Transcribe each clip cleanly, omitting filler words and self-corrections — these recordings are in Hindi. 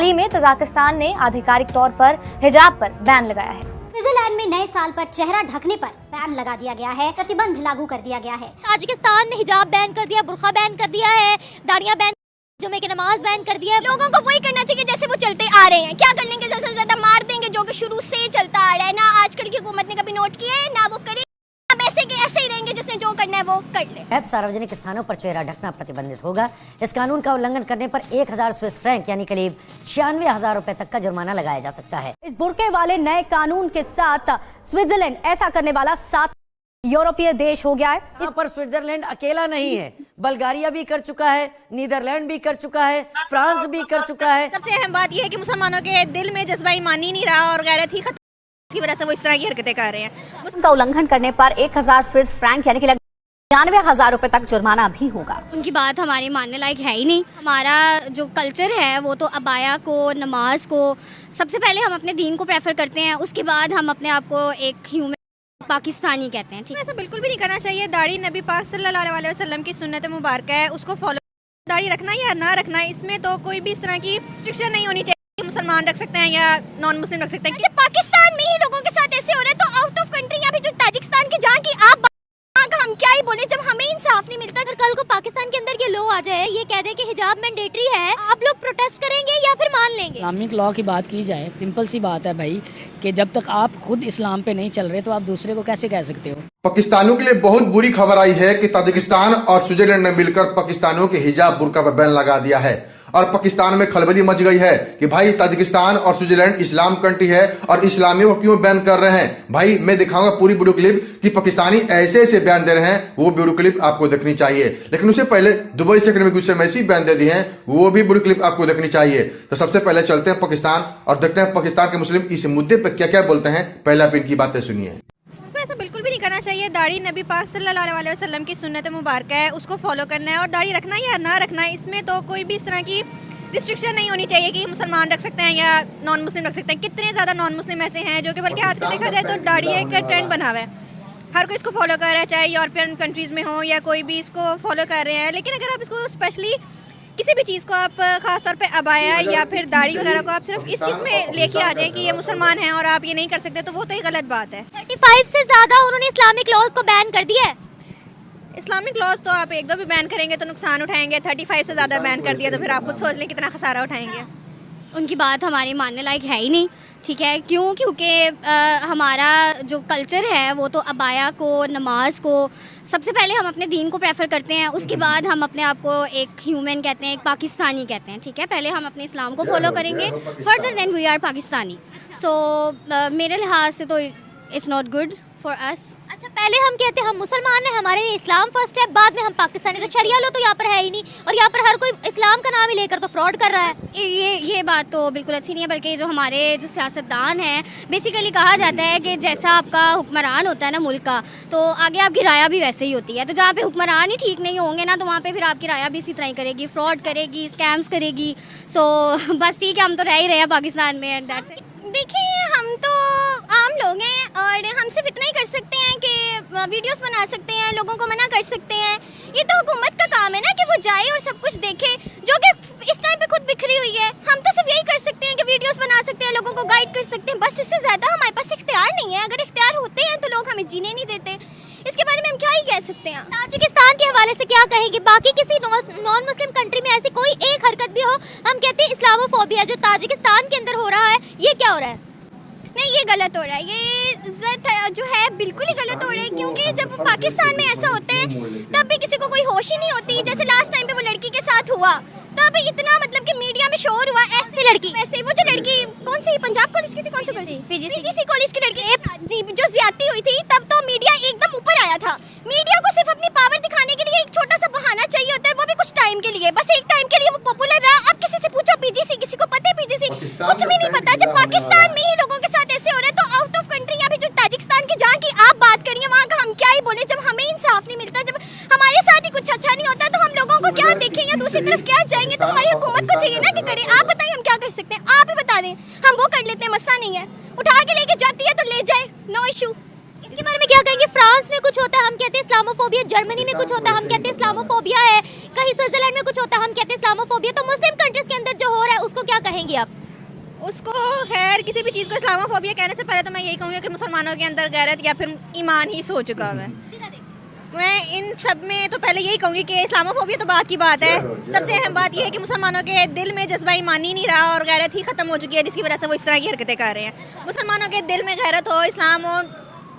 ही में तजाकिस्तान ने आधिकारिक तौर पर हिजाब पर बैन लगाया है। स्विट्जरलैंड में नए साल पर चेहरा ढकने पर बैन लगा दिया गया है, प्रतिबंध लागू कर दिया गया है। ताजिकिस्तान ने हिजाब बैन कर दिया, बुर्का बैन कर दिया है, दाढ़ियां बैन, जुमे की नमाज बैन कर दिया है। लोगों को वही करना चाहिए जैसे वो चलते आ रहे हैं। क्या कर लेंगे, ज्यादा से ज्यादा मार देंगे, जो कि शुरू से चलता आ रहा है। ना आजकल की हुकूमत ने कभी नोट किया है, ना वो करे। हम ऐसे के ऐसे ही रहेंगे, जिसने जो करना है वो कर ले। सार्वजनिक स्थानों पर चेहरा ढकना प्रतिबंधित होगा। इस कानून का उल्लंघन करने पर 1000 स्विस फ्रैंक यानी करीब 96,000 रुपए तक का जुर्माना लगाया जा सकता है। इस बुर्के वाले नए कानून के साथ स्विट्जरलैंड ऐसा करने वाला 7 यूरोपीय देश हो गया है। यहाँ पर स्विट्जरलैंड अकेला नहीं है, बल्गारिया भी कर चुका है, नीदरलैंड भी कर चुका है, फ्रांस भी कर चुका है। सबसे अहम बात यह है कि मुसलमानों के दिल में जज्बा ईमान ही नहीं रहा और गैरत ही खत्म, इसकी वजह से वो इस तरह की हरकतें कर रहे हैं। उसका उल्लंघन करने पर 1000 स्विस फ्रैंक यानी कि 96,000 रुपए तक जुर्माना भी होगा। उनकी बात हमारे मानने लायक है ही नहीं। हमारा जो कल्चर है वो तो अबाया को, नमाज को सबसे पहले हम अपने दीन को प्रेफर करते हैं, उसके बाद हम अपने आप को एक ह्यूमन पाकिस्तानी कहते हैं। ठीक है, ऐसा बिल्कुल भी नहीं करना चाहिए। दाढ़ी नबी पाक सल्लल्लाहु अलैहि वसल्लम की सुन्नत मुबारक है, उसको फॉलो। दाढ़ी रखना या ना रखना, इसमें तो कोई भी इस तरह की रिस्ट्रिक्शन नहीं होनी चाहिए। मुसलमान रख सकते हैं या नॉन मुस्लिम रख सकते हैं। जब पाकिस्तान में ही लोगों के साथ ऐसे हो रहा है तो आउट ऑफ कंट्री या फिर जो ताजिकिस्तान की जहाँ की आप हम क्या ही बोले, जब हमें इंसाफ नहीं मिलता। अगर कल को पाकिस्तान के अंदर ये लॉ आ जाए, ये कह दे कि हिजाब मैंडेटरी है, आप लोग प्रोटेस्ट करेंगे या फिर मान लेंगे? इस्लामिक लॉ की बात की जाए, सिंपल सी बात है भाई कि जब तक आप खुद इस्लाम पे नहीं चल रहे तो आप दूसरे को कैसे कह सकते हो। पाकिस्तानियों के लिए बहुत बुरी खबर आई है कि ताजिकिस्तान और स्विट्जरलैंड ने मिलकर पाकिस्तानियों के हिजाब बुर्का पर बैन लगा दिया है और पाकिस्तान में खलबली मच गई है कि भाई ताजिकिस्तान और स्विट्जरलैंड इस्लाम कंट्री है और इस्लामियों को क्यों बैन कर रहे हैं। भाई मैं दिखाऊंगा पूरी वीडियो क्लिप कि पाकिस्तानी ऐसे ऐसे बयान दे रहे हैं, वो वीडियो क्लिप आपको देखनी चाहिए। लेकिन उससे पहले दुबई से में कुछ ऐसी बयान दे दिए हैं, वो भी वीडियो क्लिप आपको देखनी चाहिए। तो सबसे पहले चलते हैं पाकिस्तान और देखते हैं पाकिस्तान के मुस्लिम इस मुद्दे पर क्या क्या बोलते हैं। पहले आप इनकी बातें सुनिए। ऐसा बिल्कुल भी नहीं करना चाहिए। दाढ़ी नबी पाक सल्लल्लाहु अलैहि वसल्लम की सुन्नत मुबारक है, उसको फॉलो करना है। और दाढ़ी रखना या ना रखना, इसमें तो कोई भी इस तरह की रिस्ट्रिक्शन नहीं होनी चाहिए कि मुसलमान रख सकते हैं या नॉन मुस्लिम रख सकते हैं। कितने ज़्यादा नॉन मुस्लिम ऐसे हैं जो कि बल्कि आजकल देखा जाए तो दाढ़ी एक ट्रेंड बना हुआ है, हर कोई इसको फॉलो कर रहा है, चाहे यूरोपियन कंट्रीज़ में हो या कोई भी इसको फॉलो कर रहे हैं। लेकिन अगर आप इसको स्पेशली किसी भी चीज़ को आप खास तौर पे अबाया या फिर दाढ़ी वगैरह को आप सिर्फ इस चीज़ में लेके आ जाए कि ये मुसलमान हैं और आप ये नहीं कर सकते, तो वो तो एक गलत बात है। 35 से ज़्यादा उन्होंने इस्लामिक लॉज को बैन कर दिया है। इस्लामिक लॉज तो आप एक दो भी बैन करेंगे तो नुकसान उठाएंगे, 35 से ज़्यादा बैन कर दिया तो फिर आप खुद सोच लें कितना खसारा उठाएंगे। उनकी बात हमारे मानने लायक है ही नहीं। ठीक है, क्यों? क्योंकि हमारा जो कल्चर है वो तो अबाया को, नमाज को सबसे पहले हम अपने दीन को प्रेफर करते हैं, उसके बाद हम अपने आप को एक ह्यूमन कहते हैं, एक पाकिस्तानी कहते हैं। ठीक है, पहले हम अपने इस्लाम को फॉलो करेंगे, further then we are Pakistani. So मेरे लिहाज से तो it's not good for us. अच्छा, पहले हम कहते हैं हम मुसलमान हैं, हमारे लिए इस्लाम फर्स्ट है, बाद में हम पाकिस्तानी। तो शरिया लो तो यहाँ पर है ही नहीं और यहाँ पर हर कोई इस्लाम का नाम ही लेकर तो फ्रॉड कर रहा है। ये बात तो बिल्कुल अच्छी नहीं है। बल्कि जो हमारे जो सियासतदान हैं, बेसिकली कहा जाता है कि जैसा आपका हुक्मरान होता है ना मुल्क का, तो आगे आपकी राया भी वैसे ही होती है। तो जहाँ पे हुक्मरान ही ठीक नहीं होंगे ना, तो वहाँ पे फिर आपकी राया भी इसी तरह ही करेगी, फ्रॉड करेगी, स्कैम्स करेगी। सो बस ठीक है, हम तो रह ही रहे हैं पाकिस्तान में एंड दैट्स इट। देखिए, हम तो आम लोग हैं और हम सिर्फ इतना ही कर सकते हैं कि वीडियोस बना सकते हैं, लोगों को मना कर सकते हैं। ये तो हुकूमत का काम है ना कि वो जाए और सब कुछ देखे, जो कि इस टाइम पे खुद बिखरी हुई है। हम तो सिर्फ यही कर सकते हैं कि वीडियोस बना सकते हैं, लोगों को गाइड कर सकते हैं, बस। इससे ज़्यादा हमारे पास इख्तियार नहीं है। अगर इख्तियार होते हैं तो लोग हमें जीने नहीं देते। इसके बारे में हम क्या ही कह सकते हैं। ताजिकिस्तान के हवाले से क्या कहेंगे? बाकी किसी नॉन मुस्लिम कंट्री में ऐसी कोई एक हरकत भी हो, हम कहते हैं इस्लामोफोबिया। जो ताजिकिस्तान के अंदर हो रहा है, ये क्या हो रहा है? नहीं, ये गलत हो रहा है। ये जो है बिल्कुल ही गलत हो रहा है, क्योंकि जब पाकिस्तान में ऐसा होता है तब भी किसी को कोई होश ही नहीं होती। जैसे लास्ट टाइम पे वो लड़की के साथ हुआ, तब इतना मतलब कि मीडिया में शोर हुआ। ऐसी लड़की, वैसे वो जो लड़की कौन सी पंजाब कॉलेज की थी, कौन सी कॉलेज? पीजीसी कॉलेज की लड़की जी, जो ज्यादती हुई थी, तब तो मीडिया एकदम ऊपर आया था। मीडिया को सिर्फ अपनी पावर दिखाने के लिए एक छोटा सा बहाना चाहिए होता है, वो भी कुछ टाइम के लिए, बस एक टाइम के लिए वो पॉपुलर रहा। अब किसी से पूछो पीजीसी, किसी को पता है पीजीसी? कुछ भी नहीं पता। जब पाकिस्तान में ही लोगों के साथ ऐसे हो रहा है तो आउट ऑफ कंट्री या फिर जो ताजिकिस्तान की जहाँ की आप बात करिए, वहाँ का हम क्या ही बोले। जब हमें इंसाफ नहीं मिलता, जब हमारे साथ ही कुछ अच्छा नहीं होता, तो हम लोगों को क्या देखेंगे, दूसरी तरफ क्या जाएंगे? तो हमारी हुकूमत को चाहिए ना कि करे। आप बताइए हम क्या कर सकते हैं? आप ही बता दें, हम वो कर लेते हैं, मसला नहीं है। उठा के लेके जाती है तो ले जाए, नो इशू। इसके बारे में क्या कहेंगे? फ्रांस में कुछ होता है, हम कहते हैं इस्लामोफोबिया। जर्मनी में कुछ होता है, हम कहते हैं इस्लामोफोबिया है। कहीं स्विट्जरलैंड में कुछ होता है, हम कहते हैं इस्लामोफोबिया। तो मुस्लिम कंट्रीज के अंदर जो हो रहा है उसको क्या कहेंगे आप? उसको खैर किसी भी चीज़ को इस्लामोफोबिया कहने से पहले तो मैं यही कहूँगी कि मुसलमानों के अंदर गैरत या फिर ईमान ही सो चुका हुआ है। मैं इन सब में तो पहले यही कहूँगी कि इस्लामोफोबिया तो बात की बात है, सबसे अहम बात यह है कि मुसलमानों के दिल में जज्बा ईमान ही नहीं रहा और गैरत ही ख़त्म हो चुकी है, जिसकी वजह से वो इस तरह की हरकतें कर रहे हैं। मुसलमानों के दिल में गैरत हो, इस्लाम हो,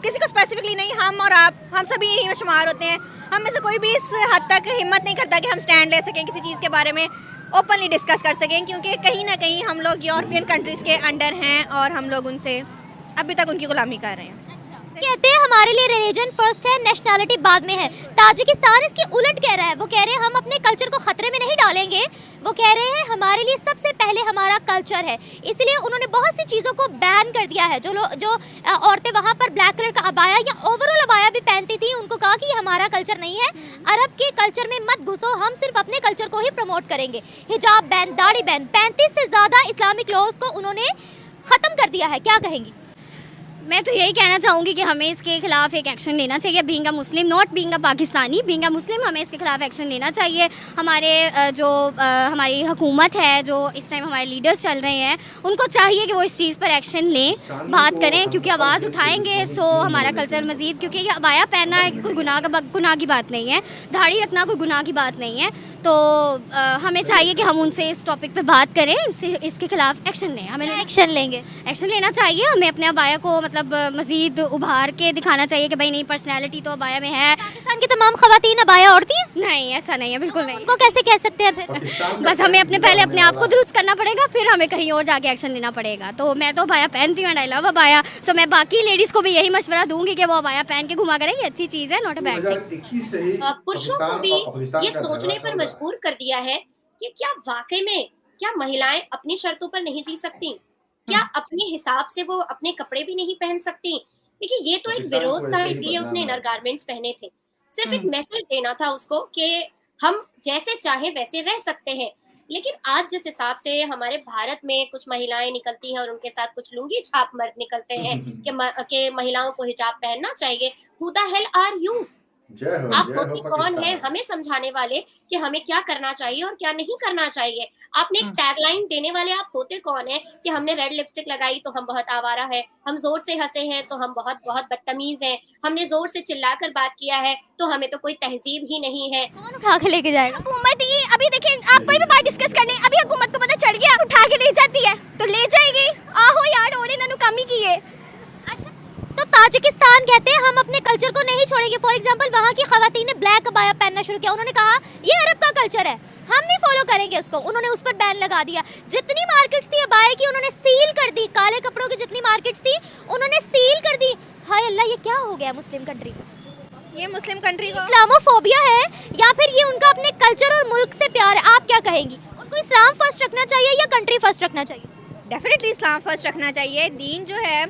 किसी को स्पेसिफिकली नहीं, हम और आप, हम सभी इन्हीं में शुमार होते हैं। हम में से कोई भी इस हद तक हिम्मत नहीं करता कि हम स्टैंड ले सकें किसी चीज़ के बारे में, ओपनली डिस्कस कर सकें, क्योंकि कहीं ना कहीं हम लोग यूरोपियन कंट्रीज़ के अंडर हैं और हम लोग उनसे अभी तक उनकी गुलामी कर रहे हैं। कहते हैं हमारे लिए रिलीजन फर्स्ट है, नेशनैलिटी बाद में है। ताजिकिस्तान इसके उलट कह रहा है। वो कह रहे हैं हम अपने कल्चर को खतरे में नहीं डालेंगे, वो कह रहे हैं हमारे लिए सबसे पहले हमारा कल्चर है। इसलिए उन्होंने बहुत सी चीज़ों को बैन कर दिया है। जो औरतें वहाँ पर ब्लैक कलर का अबाया या ओवरऑल अबाया भी पहनती थी, उनको कहा कि ये हमारा कल्चर नहीं है, अरब के कल्चर में मत घुसो, हम सिर्फ अपने कल्चर को ही प्रमोट करेंगे। हिजाब बैन, दाढ़ी बैन, 35 से ज़्यादा इस्लामिक लॉज को उन्होंने ख़त्म कर दिया है। क्या कहेंगी? मैं तो यही कहना चाहूँगी कि हमें इसके खिलाफ एक एक्शन लेना चाहिए। Being a Muslim, not being a Pakistani, being a Muslim, हमें इसके खिलाफ एक्शन लेना चाहिए। हमारे हमारी हुकूमत है, जो इस टाइम हमारे लीडर्स चल रहे हैं, उनको चाहिए कि वो इस चीज़ पर एक्शन लें, बात करें, क्योंकि आवाज़ उठाएंगे सो हमारा कल्चर मज़ीद, क्योंकि ये अबाया पहनना कोई गुनाह की बात नहीं है, दाढ़ी रखना कोई गुनाह की बात नहीं है। तो हमें चाहिए कि हम उनसे इस टॉपिक पे बात करें, इसके खिलाफ एक्शन लें। हमें एक्शन लेना चाहिए। हमें अपने अबाया को मतलब मज़ीद उभार के दिखाना चाहिए कि भाई नहीं, पर्सनैलिटी तो अबाया में है। पाकिस्तान की तमाम खवातीन अबाया ओढ़ती हैं? नहीं, ऐसा नहीं है, बिल्कुल नहीं। उनको कैसे कह सकते हैं फिर? बस हमें पहले अपने आप को दुरुस्त करना पड़ेगा, फिर हमें कहीं और जाके एक्शन लेना पड़ेगा। तो मैं तो अबाया पहनती हूँ, आई लव अबाया। सो मैं बाकी लेडीज़ को भी यही मशवरा दूंगी कि वो अबाया पहन के घुमा करें, ये अच्छी चीज़ है, नॉट अ बैड थिंग। पुरुषों को भी ये सोचने पर मजबूर कर दिया है कि क्या वाकई में क्या महिलाएं अपनी शर्तों पर नहीं जी सकती, क्या अपने हिसाब से वो अपने कपड़े भी नहीं पहन सकती। देखिए, ये तो एक विरोध था, इसलिए उसने इनर गारमेंट्स पहने थे। सिर्फ एक मैसेज देना था उसको कि हम जैसे चाहे वैसे रह सकते हैं। लेकिन आज जिस हिसाब से हमारे भारत में कुछ महिलाएं निकलती हैं और उनके साथ कुछ लुंगी छाप मर्द निकलते हैं कि महिलाओं को हिजाब पहनना चाहिए, who the hell are you? आप होते कौन है हमें समझाने वाले कि हमें क्या करना चाहिए और क्या नहीं करना चाहिए? आपने एक टैगलाइन देने वाले आप होते कौन है कि हमने रेड लिपस्टिक लगाई तो हम बहुत आवारा है, हम जोर से हंसे हैं तो हम बहुत बहुत बदतमीज हैं, हमने जोर से चिल्लाकर बात किया है तो हमें तो कोई तहजीब ही नहीं है। कौन उठा के लेके जाएगा? हुकूमत ही, अभी देखिए, आप कोई भी बात डिस्कस कर लें, अभी हुकूमत को पता चल गया, उठा के ले जाती है तो ले जाएगी। आहो यार, ओरे ना कमी की है। तो ताजिकिस्तान कहते हैं हम अपने कल्चर को नहीं छोड़ेंगे। फॉर एग्जांपल, वहाँ की खवातीन ने ब्लैक अबाया पहनना शुरू किया। उन्होंने कहा ये अरब का कल्चर है, हम नहीं फॉलो करेंगे उसको। उन्होंने उस पर बैन लगा दिया। जितनी मार्केट्स थी अबाया की, उन्होंने सील कर दी। काले कपड़ों की जितनी मार्केट्स थी, उन्होंने सील कर दी। हाय अल्लाह, ये क्या हो गया मुस्लिम कंट्री को? ये मुस्लिम कंट्री को इस्लामोफोबिया है या फिर ये उनका अपने कल्चर और मुल्क से प्यार है? आप क्या कहेंगी? उनको इस्लाम फर्स्ट रखना चाहिए या कंट्री फर्स्ट रखना चाहिए? डेफिनेटली इस्लाम फर्स्ट रखना चाहिए। दीन जो है,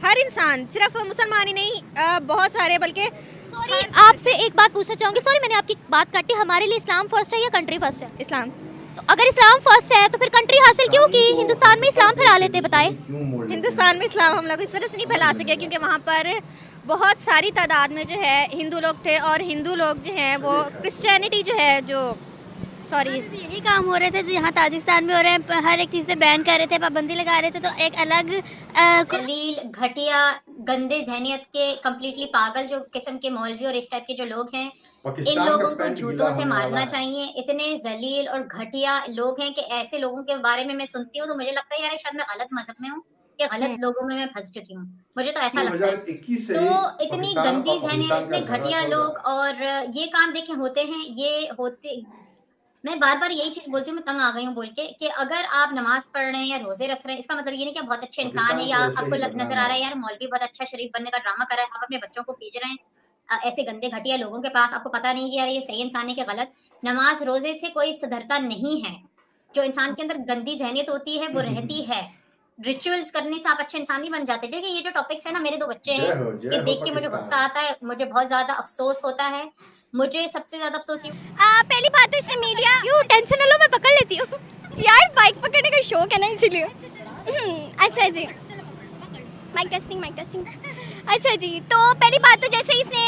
हर इंसान, सिर्फ मुसलमान ही नहीं, बहुत सारे, बल्कि सॉरी, आपसे एक बात पूछना चाहूँगी। सॉरी, मैंने आपकी बात काटी। हमारे लिए इस्लाम फर्स्ट है या कंट्री फर्स्ट है? इस्लाम। तो अगर इस्लाम फर्स्ट है तो फिर कंट्री हासिल क्यों की? हिंदुस्तान में इस्लाम फैला लेते, बताए। हिंदुस्तान में इस्लाम हम लोग इस वजह से नहीं फैला सके क्योंकि वहाँ पर बहुत सारी तादाद में जो है हिंदू लोग थे, और हिंदू लोग जो हैं वो क्रिश्चियनिटी जो है, जो यही काम हो रहे थे जो यहाँ ताजिकिस्तान में हो रहे हैं। हर एक चीज़ पे बैन कर रहे थे, पाबंदी लगा रहे थे। तो एक अलग दलील, घटिया, गंदे जहनियत के, कम्प्लीटली पागल जो किस्म के मौलवी और इस टाइप के जो लोग हैं, इन लोगों को जूतों से मारना चाहिए। इतने जलील और घटिया लोग हैं कि ऐसे लोगों के बारे में मैं सुनती हूँ तो मुझे लगता है यार शायद मैं गलत मजहब में हूँ कि गलत लोगों में मैं फंस चुकी हूँ, मुझे तो ऐसा लगता है। तो इतनी गंदी जहनियत, इतने घटिया लोग, और ये काम देखें होते हैं, ये होते, मैं बार बार यही चीज बोलती हूँ, मैं तंग आ गई हूँ बोल के कि अगर आप नमाज पढ़ रहे हैं या रोजे रख रहे हैं, इसका मतलब ये नहीं कि आप बहुत अच्छे इंसान है या आपको नजर आ रहा है यार मौलवी बहुत अच्छा शरीफ बनने का ड्रामा कर रहा है, आप अपने बच्चों को भेज रहे हैं ऐसे गंदे घटिया लोगों के पास, आपको पता नहीं कि यार ये सही इंसान है कि गलत। नमाज रोजे से कोई सुधरता नहीं है। जो इंसान के अंदर गंदी जहनियत होती है वो रहती है। रिचुअल्स करने से आप अच्छे इंसान नहीं बन जाते। देखिए ये जो टॉपिक्स है ना, मेरे 2 बच्चे हैं, ये देख के मुझे गुस्सा आता है, मुझे बहुत ज्यादा अफसोस होता है। मुझे सबसे ज्यादा अफसोस पहली बात तो इससे मीडिया, क्यों टेंशन लो, मैं पकड़ लेती हूँ यार बाइक पकड़ने का शौक है ना, इसीलिए। अच्छा जी, माइक टेस्टिंग। अच्छा जी, तो पहली बात तो जैसे इसने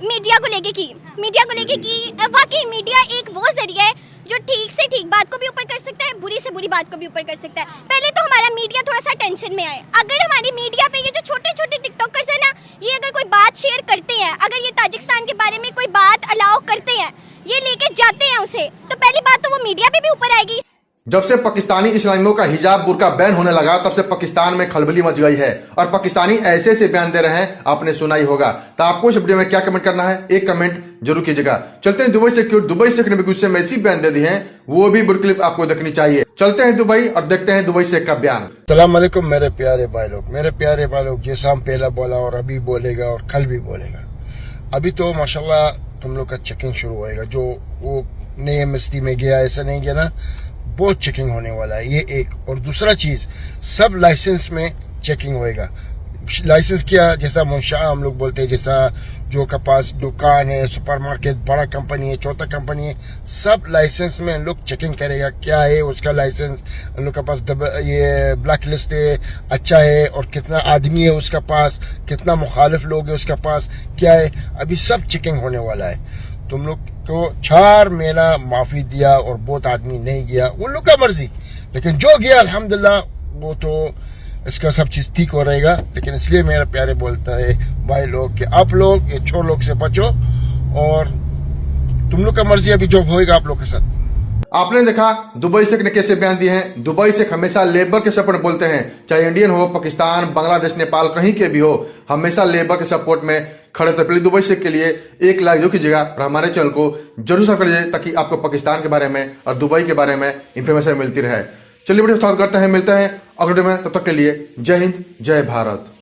मीडिया को लेके की, वाकई मीडिया एक वो जरिया है जो ठीक से ठीक बात को भी ऊपर कर सकता है, बुरी से बुरी बात को भी ऊपर कर सकता है। पहले तो हमारा मीडिया थोड़ा सा टेंशन में आए। अगर हमारी मीडिया पे ये जो छोटे छोटे टिकटॉकर्स है ना, ये अगर कोई बात शेयर करते हैं, अगर ये ताजिकिस्तान के बारे में कोई बात अलाउ करते हैं, ये लेके जाते हैं उसे, तो पहली बात तो वो मीडिया पे भी ऊपर आएगी। जब से पाकिस्तानी इस्लामियों का हिजाब बुर्का बैन होने लगा, तब से पाकिस्तान में खलबली मच गई है और पाकिस्तानी ऐसे से बयान दे रहे हैं, आपने सुना ही होगा। तो आपको इस वीडियो में क्या कमेंट करना है, एक कमेंट जरूर कीजिएगा। चलते हैं दुबई से, क्यों दुबई से भी गुस्से में ऐसी बयान दे दी है, वो भी वीडियो क्लिप आपको देखनी चाहिए। चलते हैं दुबई और देखते हैं दुबई से का बयान। सलाम अलैकुम मेरे प्यारे भाई लोग, मेरे प्यारे भाई लोग, जैसा हम पहला बोला और अभी बोलेगा और कल भी बोलेगा। अभी तो माशाल्लाह तुम लोग का चेकिंग शुरू होएगा। जो वो नए मस्ती में गया, ऐसा नहीं गया ना, बहुत चेकिंग होने वाला है। ये एक, और दूसरा चीज, सब लाइसेंस में चेकिंग होएगा। लाइसेंस क्या, जैसा मुंशा हम लोग बोलते हैं, जैसा जो के पास दुकान है, सुपरमार्केट, बड़ा कंपनी है, छोटा कंपनी है, सब लाइसेंस में हम लोग चेकिंग करेगा क्या है उसका लाइसेंस, हम लोग के पास ये ब्लैक लिस्ट है, अच्छा है, और कितना आदमी है उसका पास, कितना मुखालिफ लोग है उसका पास, क्या है, अभी सब चेकिंग होने वाला है। तुम लोग को 4 महीना माफी दिया और बहुत आदमी नहीं गया, वो लोग का मर्जी, लेकिन जो गया अल्हम्दुलिल्लाह वो तो इसका सब चीज ठीक हो रहेगा। लेकिन इसलिए मेरा प्यारे बोलता है भाई लोग कि आप लोग ये छोर लोग से बचो और तुम लोग का मर्जी, अभी जो होएगा आप लोग के साथ। आपने देखा दुबई शेख ने कैसे बयान दिए हैं। दुबई शेख हमेशा लेबर के सपोर्ट बोलते हैं, चाहे इंडियन हो, पाकिस्तान, बांग्लादेश, नेपाल, कहीं के भी हो, हमेशा लेबर के सपोर्ट में खड़े थे। प्लीज दुबई शेख के लिए एक लाइक जो कीजिएगा और हमारे चैनल को जरूर सब्सक्राइब कीजिए, ताकि आपको पाकिस्तान के बारे में और दुबई के बारे में इंफॉर्मेशन मिलती रहे। चलिए वीडियो स्टार्ट करते हैं, मिलते हैं अगले वीडियो में, तब तक के लिए जय हिंद, जय भारत।